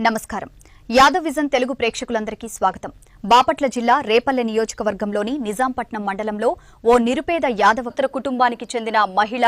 నమస్కారం. యాదవ్ విజన్ తెలుగు ప్రేక్షకులందరికీ స్వాగతం. బాపట్ల జిల్లా రేపల్లె నియోజకవర్గంలోని నిజాంపట్నం మండలంలో ఓ నిరుపేద యాదవోత్తర కుటుంబానికి చెందిన మహిళ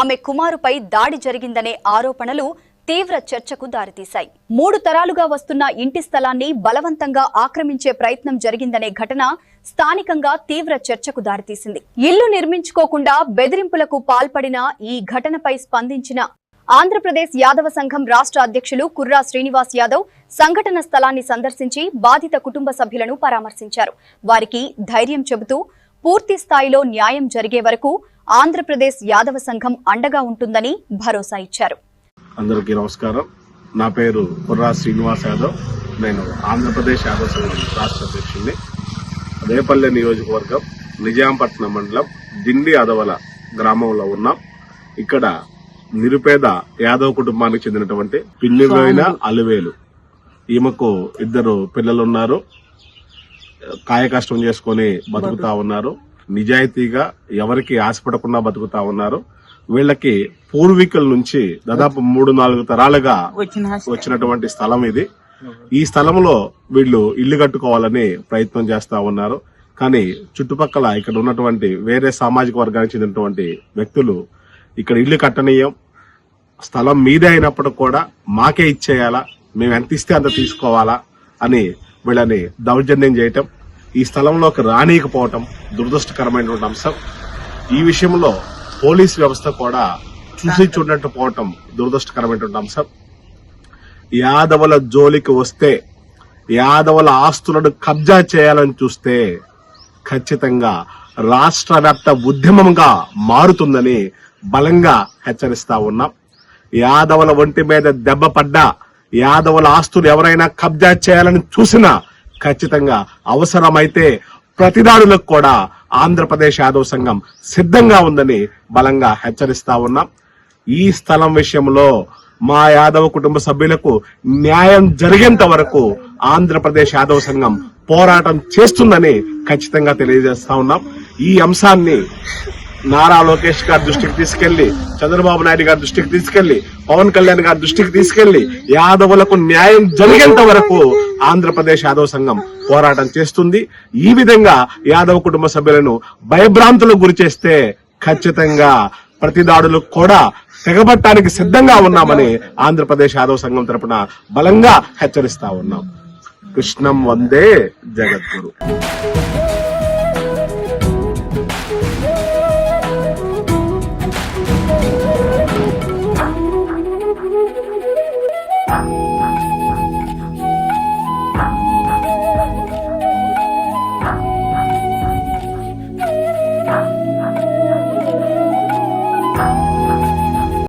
ఆమె కుమారుపై దాడి జరిగిందనే ఆరోపణలు తీవ్ర చర్చకు దారితీశాయి. 3 తరాలుగా వస్తున్న ఇంటి స్థలాన్ని బలవంతంగా ఆక్రమించే ప్రయత్నం జరిగిందనే ఘటన స్థానికంగా తీవ్ర చర్చకు దారితీసింది. ఇల్లు నిర్మించుకోకుండా బెదిరింపులకు పాల్పడిన ఈ ఘటనపై స్పందించిన ఆంధ్రప్రదేశ్ యాదవ సంఘం రాష్ట్ర అధ్యక్షులు కుర్రా శ్రీనివాస్ యాదవ్ సంఘటన స్థలాన్ని సందర్శించి బాధిత కుటుంబ సభ్యులను పరామర్శించారు. వారికి ధైర్యం చెబుతూ పూర్తి స్థాయిలో న్యాయం జరిగే వరకు ఆంధ్రప్రదేశ్ యాదవ సంఘం అండగా ఉంటుందని భరోసా ఇచ్చారు. అందరికీ నమస్కారం. నా పేరు కుర్రా శ్రీనివాస్ యాదవ్. నేను ఆంధ్రప్రదేశ్ యాదవ సంఘం రాష్ట్ర అధ్యక్షుడిని. రేపల్లె నియోజకవర్గం నిజాంపట్నం మండలం దిండి అదవల గ్రామంలో ఉన్నాం. ఇక్కడ నిరుపేద యాదవ్ కుటుంబానికి చెందినటువంటి పిల్లిపోయిన అలివేలు, ఈమెకు 2 పిల్లలున్నారు. కాయకష్టం చేసుకుని బతుకుతా ఉన్నారు. నిజాయితీగా ఎవరికి ఆశపడకుండా బతుకుతా ఉన్నారు. వీళ్ళకి పూర్వీకుల నుంచి దాదాపు 3-4 తరాలుగా వచ్చినటువంటి స్థలం ఇది. ఈ స్థలంలో వీళ్ళు ఇల్లు కట్టుకోవాలని ప్రయత్నం చేస్తా ఉన్నారు. కానీ చుట్టుపక్కల ఇక్కడ ఉన్నటువంటి వేరే సామాజిక వర్గానికి చెందినటువంటి వ్యక్తులు ఇక్కడ ఇల్లు కట్టనీయం, స్థలం మీదే అయినప్పుడు కూడా మాకే ఇచ్చేయాలా, మేము ఎంత ఇస్తే అంత తీసుకోవాలా అని వీళ్ళని దౌర్జన్యం చేయటం, ఈ స్థలంలోకి రానీయకపోవటం దురదృష్టకరమైనటువంటి అంశం. ఈ విషయంలో పోలీస్ వ్యవస్థ కూడా చూసి చూడనట్టు పోవటం దురదృష్టకరమైనటువంటి అంశం. యాదవుల జోలికి వస్తే, యాదవుల ఆస్తులను కబ్జా చేయాలని చూస్తే ఖచ్చితంగా రాష్ట్ర వ్యాప్త ఉద్యమంగా మారుతుందని బలంగా హెచ్చరిస్తా ఉన్నాం. యాదవుల ఒంటి మీద దెబ్బ పడ్డా, యాదవుల ఆస్తులు ఎవరైనా కబ్జా చేయాలని చూసినా ఖచ్చితంగా అవసరమైతే ప్రతిదాడులకు కూడా ఆంధ్రప్రదేశ్ యాదవ్ సంఘం సిద్ధంగా ఉందని బలంగా హెచ్చరిస్తా ఉన్నాం. ఈ స్థలం విషయంలో మా యాదవ కుటుంబ సభ్యులకు న్యాయం జరిగేంత వరకు ఆంధ్రప్రదేశ్ యాదవ్ సంఘం పోరాటం చేస్తుందని ఖచ్చితంగా తెలియజేస్తా ఉన్నాం. ఈ అంశాన్ని నారా లోకేష్ గారి దృష్టికి తీసుకెళ్లి, చంద్రబాబు నాయుడు గారి దృష్టికి తీసుకెళ్లి, పవన్ కళ్యాణ్ గారి దృష్టికి తీసుకెళ్లి యాదవులకు న్యాయం జరిగేంత వరకు ఆంధ్రప్రదేశ్ యాదవ్ సంఘం పోరాటం చేస్తుంది. ఈ విధంగా యాదవ కుటుంబ సభ్యులను భయభ్రాంతులకు గురి చేస్తే ఖచ్చితంగా ప్రతిదాడులకు కూడా తెగబట్టడానికి సిద్ధంగా ఉన్నామని ఆంధ్రప్రదేశ్ యాదవ్ సంఘం తరపున బలంగా హెచ్చరిస్తా ఉన్నాం. కృష్ణం వందే జగద్గురు.